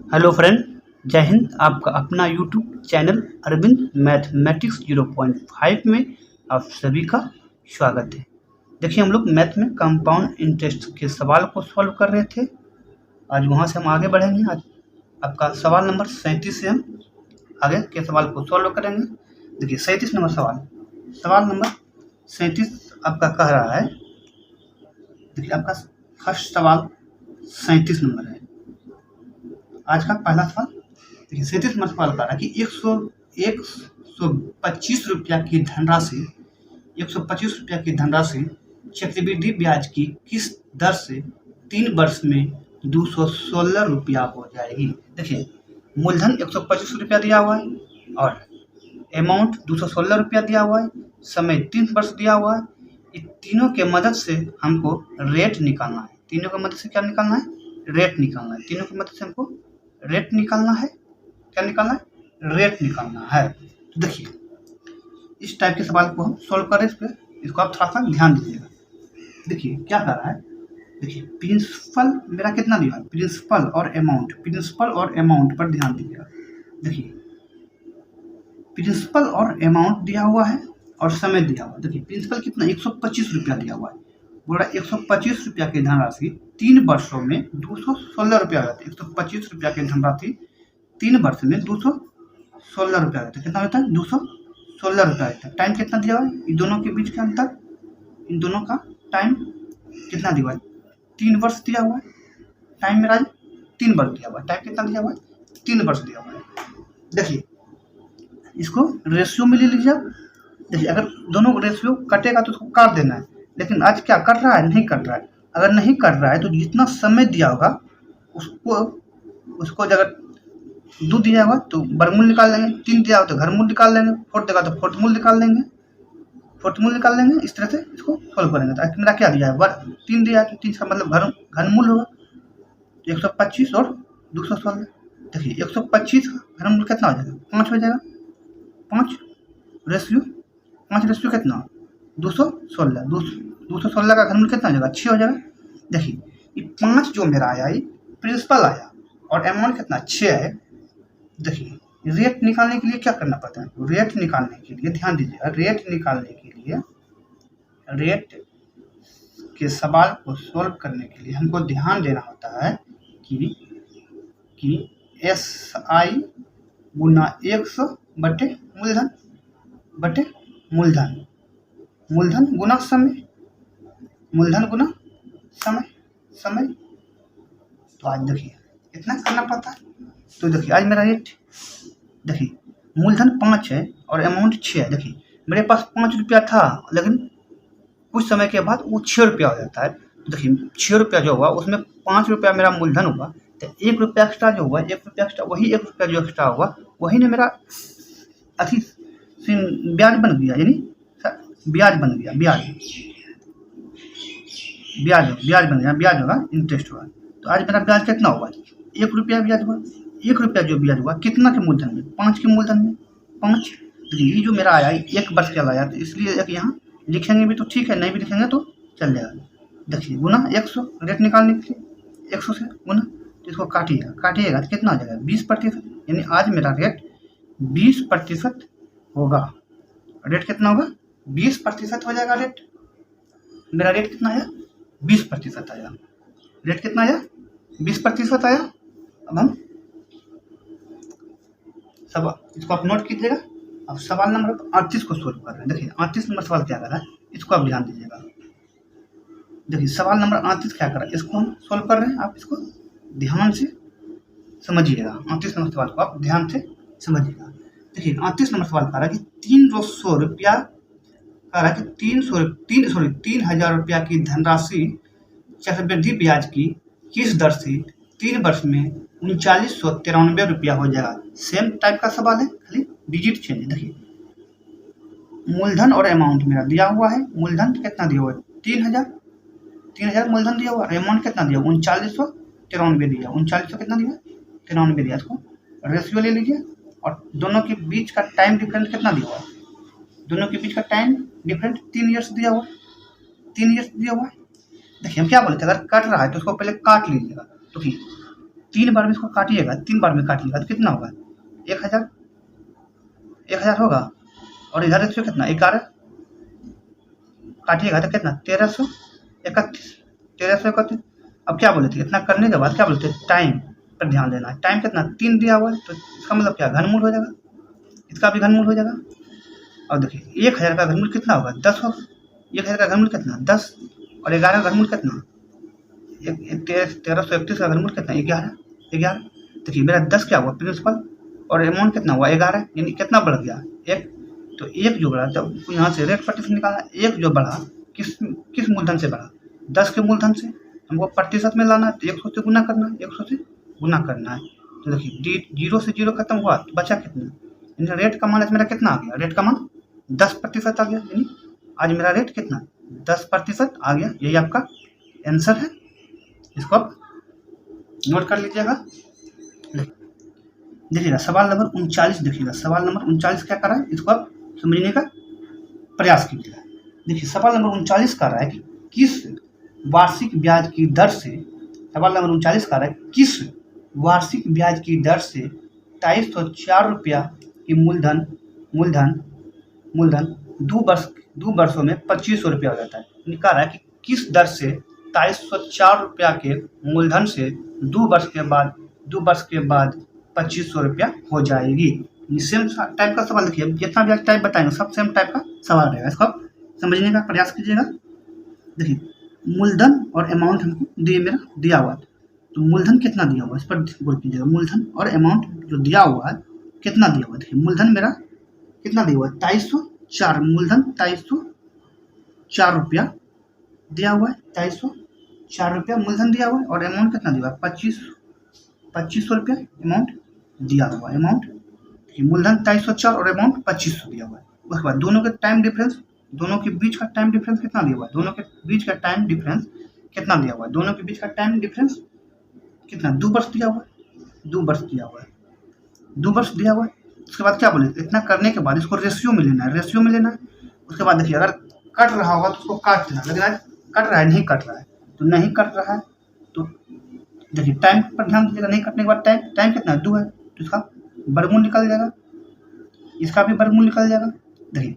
Hello friend, जय हिंद। आपका अपना यूट्यूब चैनल अरविंद मैथमेटिक्स 0.5 में आप सभी का स्वागत है। देखिए, हम लोग मैथ में कंपाउंड इंटरेस्ट के सवाल को सॉल्व कर रहे थे। आज वहाँ से हम आगे बढ़ेंगे। आज आपका सवाल नंबर 37 से हम आगे के सवाल को सॉल्व करेंगे। देखिए, 37 नंबर सवाल नंबर 37 आपका कह रहा है। देखिए, आपका फर्स्ट सवाल 37 नंबर है। आज का पहला सवाल देखिए, 37 नंबर सवाल कह रहा है कि 125 रुपया की धनराशि 125 रुपया की धनराशि चक्रवृद्धि ब्याज की किस दर से 3 वर्ष में 216 रुपया हो जाएगी। देखिए, मूलधन 125 रुपया दिया हुआ है और अमाउंट 216 रुपया दिया हुआ है, समय 3 वर्ष दिया हुआ है। इन तीनों के मदद से हमको रेट निकालना है। तीनों की मदद से क्या निकालना है? रेट निकालना है। तीनों की मदद से हमको रेट निकालना है। क्या निकालना है? रेट निकालना है। तो देखिए, इस टाइप के सवाल को हम सोल्व करें। इसको आप थोड़ा सा ध्यान दीजिएगा। देखिए क्या कर रहा है। देखिए, प्रिंसिपल मेरा कितना दिया है? प्रिंसिपल और अमाउंट पर ध्यान दीजिएगा। देखिए, प्रिंसिपल और अमाउंट दिया हुआ है और समय दिया हुआ है। देखिए, प्रिंसिपल कितना? 125 रुपया दिया हुआ है। बोल रहा है 125 रुपया की धनराशि 3 वर्षों में 216 रुपया आ जाता है। 125 रुपया की धनराशि 3 वर्ष में 216 रुपया आता है। कितना होता है? 216 रुपया आता है। टाइम कितना दिया हुआ है? इन दोनों के बीच का अंतर, इन दोनों का टाइम कितना दिया हुआ है? 3 वर्ष दिया हुआ है। टाइम मेरा 3 वर्ष दिया हुआ है। टाइम कितना दिया हुआ है? 3 वर्ष दिया हुआ है। देखिए, इसको रेशियो में ले लीजिए आप। देखिए, अगर दोनों रेशियो कटेगा तो उसको काट देना है। लेकिन आज क्या कर रहा है? नहीं कट रहा है। अगर नहीं कर रहा है तो जितना समय दिया होगा उसको अगर 2 दिया होगा तो वर्गमूल निकाल लेंगे, 3 दिया होगा तो घरमूल निकाल लेंगे, 4 देगा तो फोर्थमूल निकाल लेंगे, इस तरह से इसको सोल्व करेंगे। तो मेरा क्या दिया है? 3 दिया है तो 3 का मतलब घनमूल होगा। 125 और 216। देखिए, 125 का घनमूल कितना हो जाएगा? 5 हो जाएगा। 5 रेशियो कितना? 216। 216 का घनमूल कितना हो जाएगा? 6 हो जाएगा। देखिए, ये 5 जो मेरा आया ये प्रिंसिपल आया और अमाउंट कितना? 6 है। देखिए, रेट निकालने के लिए क्या करना पड़ता है? रेट निकालने के लिए ध्यान दीजिएगा। रेट निकालने के लिए, रेट के सवाल को सोल्व करने के लिए हमको ध्यान देना होता है कि SI गुना 100 बटे मूलधन गुना समय। तो आज देखिए इतना करना पड़ता है। तो देखिए, आज मेरा रेट, देखिए मूलधन 5 है और अमाउंट 6 है। देखिए, मेरे पास 5 रुपया था लेकिन कुछ समय के बाद वो 6 रुपया हो जाता है। तो देखिए, 6 रुपया जो हुआ उसमें 5 रुपया मेरा मूलधन हुआ, तो 1 रुपया एक्स्ट्रा जो हुआ, 1 रुपया एक्स्ट्रा, वही 1 रुपया जो एक्स्ट्रा हुआ वही ने मेरा अथी ब्याज बन गया। यानी ब्याज बन गया। ब्याज बन गया। ब्याज होगा, इंटरेस्ट होगा। तो आज मेरा ब्याज कितना हुआ? 1 रुपया ब्याज हुआ। 1 रुपया जो ब्याज हुआ कितना के मूलधन में? 5 के मूलधन में। 5। तो ये जो मेरा आया 1 वर्ष का आया, तो इसलिए एक यहाँ लिखेंगे भी तो ठीक है, नहीं भी लिखेंगे तो चल जाएगा। देखिए, गुना 100 रेट निकालने के लिए 100 से गुना, तो इसको काटिएगा तो कितना आ जाएगा? 20%। यानी आज मेरा रेट 20% होगा। रेट कितना होगा? 20% हो जाएगा। रेट मेरा रेट कितना आया? 20% आया। रेट कितना आया? 20% आया। अब हम सब इसको आप नोट कीजिएगा। अब सवाल नंबर 38 को सोल्व कर रहे हैं। देखिए, 38 नंबर सवाल क्या कर रहा है, इसको आप ध्यान दीजिएगा। देखिए, सवाल नंबर 38 क्या कर रहा है, इसको हम सोल्व कर रहे हैं। आप इसको ध्यान से समझिएगा। 38 नंबर सवाल को आप ध्यान से समझिएगा। देखिए, 38 नंबर सवाल कह रहा है कि 300 रुपया कह रहा है कि 3,000 रुपया की धनराशि चक्रवृद्धि ब्याज की किस दर से 3 वर्ष में 3993 रुपया हो जाएगा। सेम टाइप का सवाल है, खाली डिजिट चेंज। देखिए, मूलधन और अमाउंट मेरा दिया हुआ है। मूलधन कितना दिया हुआ है? 3,000 मूलधन दिया हुआ है। अमाउंट कितना दिया? 3993 दिया। 3900 कितना दिया? 93 दिया। इसको रेशियो ले लीजिए और दोनों के बीच का टाइम डिफरेंस कितना दिया हुआ है? दोनों के बीच का टाइम डिफरेंस 3 ईयर्स दिया हुआ है। 3 ईयर्स दिया हुआ है। देखिए, हम क्या बोले थे, अगर कट रहा है तो उसको पहले काट लीजिएगा। तो 3 बार में इसको काटिएगा, 3 बार में काटिएगा तो कितना होगा? 1000, 1000 होगा। और इधर इसमें कितना 11 काटिएगा तो कितना 1331, 1331। अब क्या बोले थे, इतना करने के बाद क्या बोलते हैं, टाइम पर ध्यान देना है। टाइम कितना 3 दिया हुआ है, तो इसका मतलब क्या घनमूल हो जाएगा, इसका भी घनमूल हो जाएगा। और देखिए 1000 का घनमूल कितना होगा 10 होगा। 1000 का घनमूल कितना 10, और 11 का घनमूल कितना 1331 का घनमूल कितना 11। देखिए मेरा 10 क्या हुआ प्रिंसिपल, और अमाउंट कितना हुआ 11, यानी कितना बढ़ गया 1। तो 1 जो बढ़ा, जब यहाँ से रेट प्रतिशत निकालना, 1 जो बढ़ा किस मूलधन से बढ़ा, 10 के मूलधन से। हमको प्रतिशत में लाना है तो 100 से गुना करना है, 100 से गुना करना है। तो देखिए 0 से 0 खत्म हुआ तो बचा कितना, रेट का मान आज मेरा कितना आ गया, रेट का मान 10% आ गया, यानी आज मेरा रेट कितना 10% आ गया। यही आपका आंसर है, इसको आप नोट कर लीजिएगा। देखिएगा सवाल नंबर 39, देखिएगा सवाल नंबर 39 क्या कर रहा है, इसको आप समझने का प्रयास कीजिएगा। देखिए सवाल नंबर 39 कर रहा है कि किस वार्षिक ब्याज की दर से, सवाल नंबर 39 कर रहा है किस वार्षिक ब्याज की दर से 204 रुपया की मूलधन 2 वर्षों में 2500 रुपया हो जाता है। कह रहा है कि किस दर से 204 रुपया के मूलधन से 2 वर्ष के बाद 2500 रुपया हो जाएगी। सेम टाइप का सवाल देखिए, जितना भी टाइप बताएंगे सब सेम टाइप का सवाल रहेगा, इसको आप समझने का प्रयास कीजिएगा। देखिए मूलधन और अमाउंट हमको दिया हुआ है, तो मूलधन कितना दिया हुआ है इस पर गौर कीजिएगा। मूलधन और अमाउंट जो दिया हुआ है कितना दिया हुआ है, देखिए मूलधन मेरा कितना दिया हुआ है 204, मूलधन 204 रुपया दिया हुआ है, 204 रुपया मूलधन दिया हुआ है, और अमाउंट कितना दिया हुआ है 2500 रुपया अमाउंट दिया हुआ है। अमाउंट मूलधन 204 और अमाउंट 2500 दिया हुआ है। उसके बाद दोनों के टाइम डिफरेंस, दोनों के बीच का टाइम डिफरेंस कितना दिया हुआ है, दोनों के बीच का टाइम डिफरेंस कितना दिया हुआ है, दोनों के बीच का टाइम डिफरेंस कितना 2 वर्ष दिया हुआ है, 2 वर्ष दिया हुआ है, 2 वर्ष दिया हुआ है। उसके बाद क्या बोले, इतना करने के बाद इसको रेशियो में लेना है, रेशियो में लेना है। उसके बाद देखिए अगर कट रहा होगा तो उसको काट देना, लेकिन आज कट रहा है नहीं कट रहा है, तो नहीं कट रहा है तो देखिए टाइम पर ध्यान दीजिएगा। नहीं कटने के बाद टाइम कितना 2 है, तो इसका वर्गमूल निकल जाएगा, इसका भी वर्गमूल निकल जाएगा। देखिए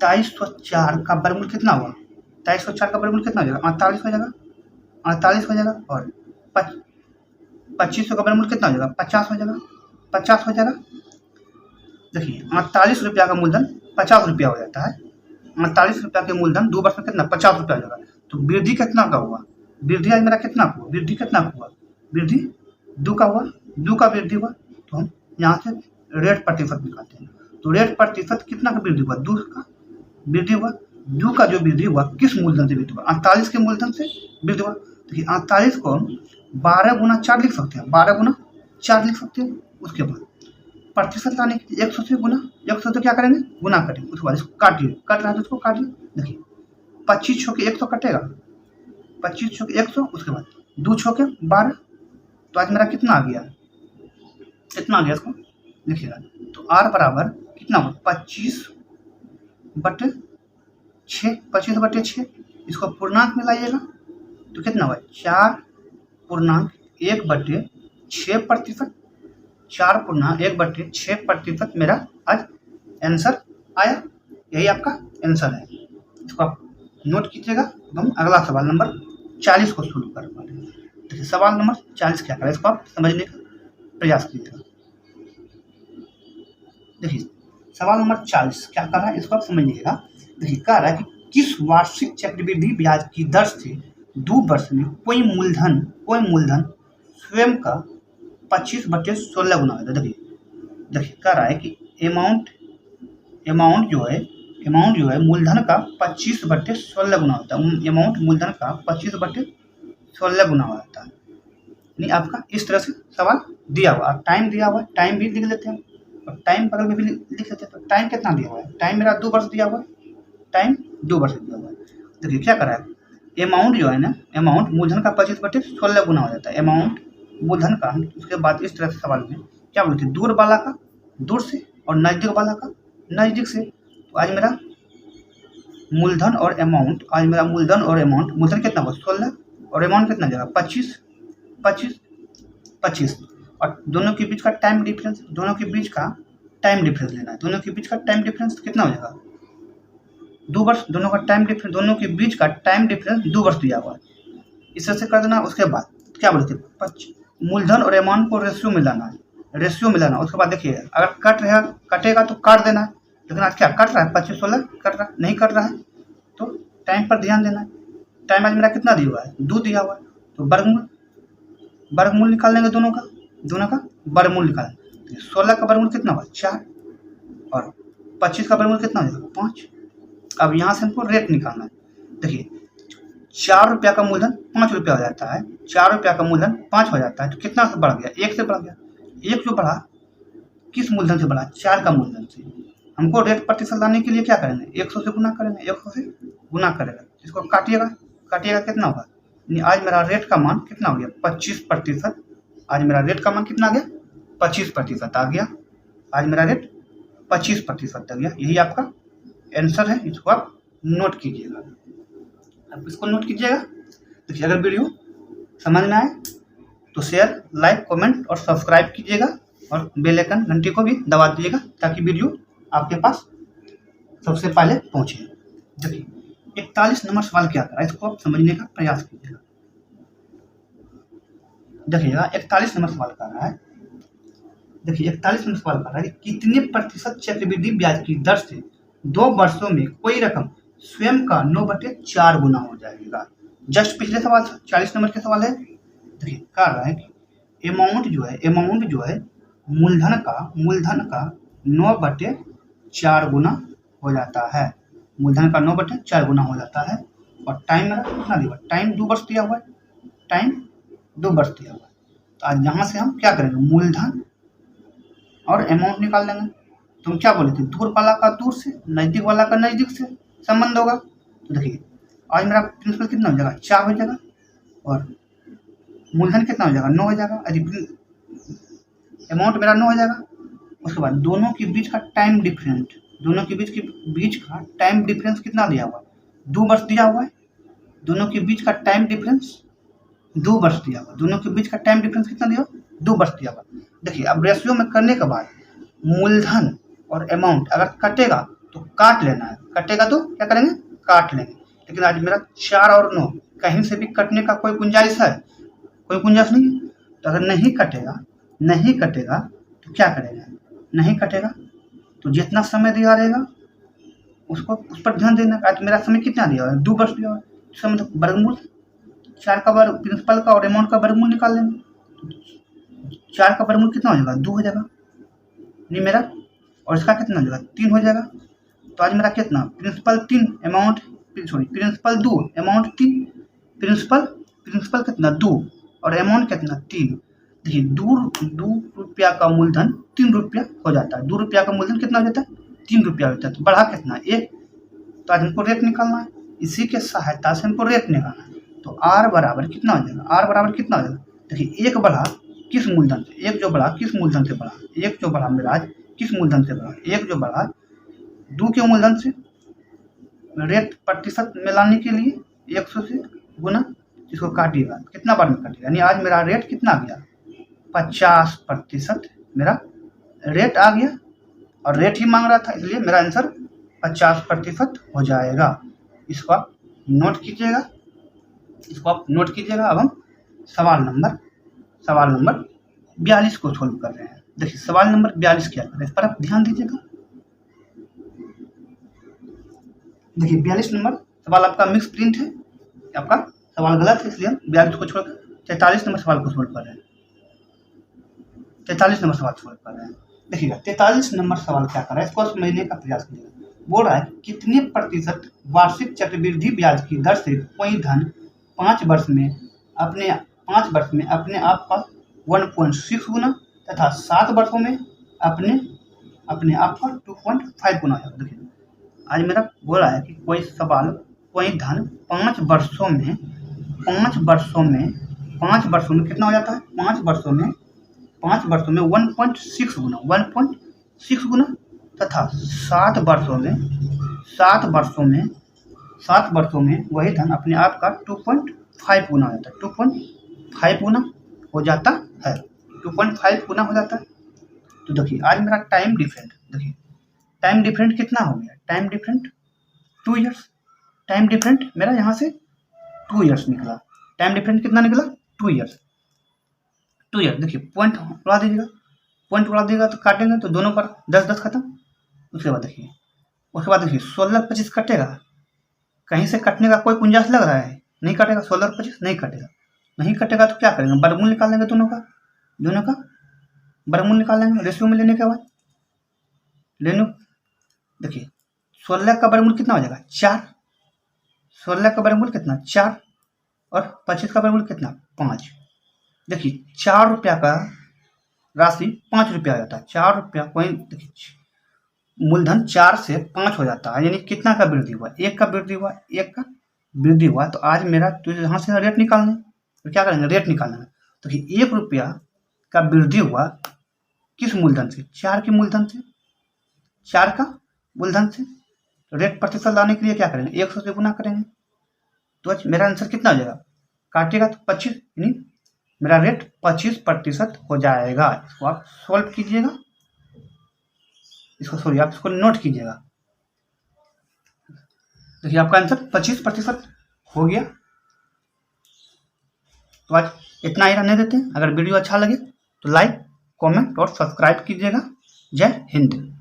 204 का वर्गमूल कितना हुआ, 204 का वर्गमूल कितना हो जाएगा 48 हो जाएगा, 48 हो जाएगा। और 2500 का वर्गमूल कितना हो जाएगा 50 हो जाएगा, 50 हो जाएगा। देखिए 48 रुपया का मूलधन 50 रुपया हो जाता है, 48 रुपया के मूलधन 2 वर्ष में कितना 50 रुपया हो जाएगा। तो वृद्धि कितना का हुआ, वृद्धि आज मेरा कितना हुआ, वृद्धि कितना हुआ, वृद्धि 2 का हुआ, 2 का वृद्धि हुआ। तो हम यहाँ से रेट प्रतिशत निकालते हैं, तो रेट प्रतिशत कितना का वृद्धि हुआ 2 का वृद्धि हुआ। 2 का जो वृद्धि हुआ किस मूलधन से वृद्धि हुआ 48 के मूलधन से वृद्धि हुआ। देखिए 48 को हम 12 गुना 4 लिख सकते हैं, 12 गुना 4 लिख सकते हैं। उसके बाद प्रतिशत लाने के 100 से गुना, 100 से क्या करेंगे गुना करेंगे। उसके बाद इसको काटिए, कट रहा है तो इसको काटिए। देखिए 25 छो के 100 कटेगा, 25 छो के 100, उसके बाद 2 छो के 12, तो आज मेरा कितना आ गया, कितना आ गया इसको लिखिएगा। तो R बराबर कितना हुआ 25/6, 25/6। इसको पूर्णांक में लाइएगा तो कितना हुआ 4.1/6%, 4.1/6% मेरा आज आंसर आया। यही आपका आंसर है, इसको आप नोट कीजिएगा। हम अगला सवाल नंबर 40 को शुरू कर पा रहे हैं। देखिए सवाल नंबर 40 क्या करें, इसको आप समझने का प्रयास कीजिएगा। देखिए सवाल नंबर 40 क्या कर रहा है, इसको आप समझिएगा। देखिए कह रहा है कि किस वार्षिक चक्रवृद्धि ब्याज की दर से 2 वर्ष में कोई मूलधन स्वयं का 25/16 गुना होता है। देखिए कह रहा है कि अमाउंट जो है मूलधन का 25/16 गुना होता है। अमाउंट मूलधन का 25/16 गुना होता है। नहीं आपका इस तरह से सवाल दिया हुआ, टाइम दिया हुआ है, टाइम भी लिख लेते हैं और टाइम बगल में भी लिख लेते हैं। तो टाइम कितना दिया हुआ है, टाइम मेरा 2 वर्ष दिया हुआ है, टाइम 2 वर्ष दिया हुआ है। देखिए क्या कर रहा है, अमाउंट जो है ना, अमाउंट मूलधन का 25/16 गुना हो जाता है। अमाउंट मूलधन का, उसके बाद इस तरह से सवाल में क्या बोलते हैं, दूर वाला का दूर से और नजदीक वाला का नजदीक से। तो आज मेरा मूलधन और अमाउंट, मूलधन कितना हुआ 16 और अमाउंट कितना जाएगा 25 25 और दोनों के बीच का टाइम डिफरेंस, दोनों के बीच का टाइम डिफरेंस लेना है। दोनों के बीच का टाइम डिफरेंस कितना हो जाएगा? 2 वर्ष। दोनों का टाइम डिफरेंस, दोनों के बीच का टाइम डिफरेंस 2 वर्ष दिया हुआ है। इस तरह से कर देना। उसके बाद क्या बोले थे? मूलधन और अमाउंट को रेशियो में लाना है, रेशियो में लाना। उसके बाद देखिए अगर कटेगा तो काट देना है। लेकिन आज क्या कट रहा है? 25 16 कट रहा नहीं कट रहा है तो टाइम पर ध्यान देना है। टाइम आज मेरा कितना दिया हुआ है? 2 दिया हुआ है। तो वर्गमूल निकाल लेंगे। दोनों का वर्गमूल निकालेंगे। 16 का वर्गमूल कितना हुआ? 4 और 25 का वर्गमूल कितना हो जाएगा? 5। अब यहाँ से हमको रेट निकालना है। देखिए 4 रुपया का मूलधन 5 रुपया हो जाता है, 4 रुपया का मूलधन 5 हो जाता है। तो कितना से बढ़ गया? 1 से बढ़ गया। 1 जो बढ़ा किस मूलधन से बढ़ा? 4 का मूलधन से। हमको रेट प्रतिशत लाने के लिए क्या करेंगे? 100 से गुना करेंगे। 100 से गुना करेगा, इसको काटिएगा कितना होगा? आज मेरा रेट का मान कितना हो गया? 25%। आज मेरा रेट का मान कितना आ गया? 25% आ गया। आज मेरा रेट 25% आ गया। यही आपका आंसर है। इसको आप नोट कीजिएगा। आप इसको नोट कीजिएगा। देखिए अगर वीडियो समझ में आए तो शेयर, लाइक, कमेंट और सब्सक्राइब कीजिएगा और बेल आइकन घंटी को भी दबा दीजिएगा ताकि वीडियो आपके पास सबसे पहले पहुंचे। देखिए 41 नंबर सवाल क्या कर रहा है, इसको आप समझने का प्रयास कीजिएगा। देखिएगा 41 नंबर सवाल कर रहा है। देखिए 41 नंबर सवाल कर रहा है कि कितने प्रतिशत चक्रवृद्धि ब्याज की दर से 2 वर्षों में कोई रकम स्वयं का 9/4 गुना हो जाएगा। जस्ट पिछले सवाल 40 नंबर के सवाल है। देखिए कह रहा है कि अमाउंट जो है मूलधन का 9/4 गुना हो जाता है। मूलधन का 9/4 गुना हो जाता है। और टाइम मेरा कितना दिया? टाइम 2 वर्ष दिया हुआ है। टाइम 2 वर्ष दिया हुआ है। तो आज यहाँ से हम क्या करेंगे? मूलधन और अमाउंट निकाल लेंगे। तुम क्या बोले थे? दूर वाला का दूर से, नजदीक वाला का नजदीक से संबंध होगा। तो देखिए आज मेरा प्रिंसिपल कितना हो जाएगा? 4 हो जाएगा। और मूलधन कितना हो जाएगा? 9 हो जाएगा। यदि अमाउंट मेरा 9 हो जाएगा। उसके बाद दोनों के बीच का टाइम डिफरेंस कितना दिया हुआ है? 2 वर्ष दिया हुआ है। दोनों के बीच का टाइम डिफरेंस 2 वर्ष दिया हुआ है। दोनों के बीच का टाइम डिफरेंस कितना दिया? 2 वर्ष दिया हुआ। देखिए अब रेशियो में करने के बाद मूलधन और अमाउंट अगर कटेगा तो काट लेना है। कटेगा तो क्या करेंगे? काट लेंगे। लेकिन आज मेरा 4 और 9 कहीं से भी कटने का कोई गुंजाइश है? कोई गुंजाइश नहीं है। तो अगर नहीं कटेगा तो क्या करेंगे? नहीं कटेगा तो जितना समय दिया रहेगा उस पर ध्यान देना। आज मेरा समय कितना दिया हुआ है? 2 वर्ष दिया हुआ है। इसका मतलब वर्गमूल 4 का वर्ग प्रिंसिपल का और अमाउंट का वर्गमूल निकाल लेंगे। 4 का वर्गमूल कितना हो जाएगा? 2 हो जाएगा नहीं मेरा। और इसका कितना हो जाएगा? 3 हो जाएगा। तो आज मेरा कितना? Principal 3 amount principal 2 amount 3। Principal कितना? 2 और अमाउंट कितना? 3। देखिए 2 रुपया का मूलधन 3 रुपया हो जाता है। 2 रुपया का मूलधन कितना हो जाता है? 3 रुपया होता है। तो बढ़ा कितना? 1। तो आज हमको रेट निकालना है। इसी के सहायता से हमको रेट निकालना है। तो R बराबर कितना हो जाएगा? R बराबर कितना हो जाएगा? देखिए 1 बढ़ा किस मूलधन से? 1 जो बढ़ा किस मूलधन से बढ़ा? 1 जो बढ़ा मेरा आज किस मूलधन से बढ़ा? 1 जो बढ़ा 2 के मूलधन से। रेट प्रतिशत में लाने के लिए 100 से गुना, इसको काटिएगा कितना बार में काटिएगा। यानी आज मेरा रेट कितना आ गया? 50% मेरा रेट आ गया। और रेट ही मांग रहा था इसलिए मेरा आंसर 50% हो जाएगा। इसको आप नोट कीजिएगा। अब हम सवाल नंबर 42 को सोल्व कर रहे हैं। देखिए सवाल नंबर 42 क्या है, इस पर आप ध्यान दीजिएगा। देखिए 42 नंबर सवाल आपका मिक्स प्रिंट है। आपका सवाल गलत है इसलिए हम 42 को छोड़कर 43 नंबर सवाल को सोल्व कर रहे हैं। 43 नंबर सवाल सोल्व कर रहे हैं। देखिएगा 43 नंबर सवाल क्या कर रहा है, इसको समझने का प्रयास कीजिएगा। बोल रहा है कितने प्रतिशत वार्षिक चक्रवृद्धि ब्याज की दर से कोई धन 5 वर्ष में अपने आप का 1.6 गुना तथा 7 वर्षों में अपने आप का 2.5 गुना है। देखिए आज मेरा बोल रहा है कि कोई धन 5 वर्षों में कितना हो जाता है? 5 वर्षों में 1.6 गुना तथा 7 वर्षों में वही धन अपने आप का 2.5 गुना हो जाता है। 2.5 गुना हो जाता है। 2.5 गुना हो जाता है। तो देखिए आज मेरा टाइम डिफरेंट, देखिए टाइम डिफरेंट कितना हो गया, time different 2 years. Time different मेरा यहाँ से 2 ईयर्स निकला। टाइम डिफरेंट कितना निकला, 2 ईयर्स। 2 ईयर देखिए पॉइंट उड़ा दीजिएगा, पॉइंट उड़ा देगा तो काटेंगे तो दोनों पर 10-10 खत्म। उसके बाद देखिए 16-25 कटेगा, कहीं से कटने का कोई गुंजाइश लग रहा है, नहीं कटेगा। 16-25 नहीं कटेगा, नहीं कटेगा तो क्या करेंगे, वर्गमूल निकालेंगे, दोनों का वर्गमूल निकालेंगे रेशियो में लेने के बाद। लेने देखिए 16 का वर्गमूल कितना हो जाएगा, 4। 16 का वर्गमूल कितना, 4, और 25 का वर्गमूल कितना, 5। देखिए 4 रुपया का राशि 5 रुपया आ जाता है। 4 रुपया कोई देखिए मूलधन 4 से 5 हो जाता है, यानी कितना का वृद्धि हुआ, 1 का वृद्धि हुआ, 1 का वृद्धि हुआ। तो आज मेरा तो यहाँ से रेट निकालना है, तो क्या करेंगे, रेट निकालना है। तो 1 रुपया का वृद्धि हुआ किस मूलधन से, 4 के मूलधन से, 4 का मूलधन से। रेट प्रतिशत लाने के लिए क्या करेंगे, 100 से गुना करेंगे। तो आज मेरा आंसर कितना हो जाएगा, काटेगा तो 25, यानी मेरा रेट 25% हो जाएगा। इसको आप सॉल्व कीजिएगा, इसको सॉरी आप इसको नोट कीजिएगा। देखिए आपका आंसर 25% हो गया। तो आज इतना ही रहने देते हैं। अगर वीडियो अच्छा लगे तो लाइक, कमेंट और सब्सक्राइब कीजिएगा। जय हिंद।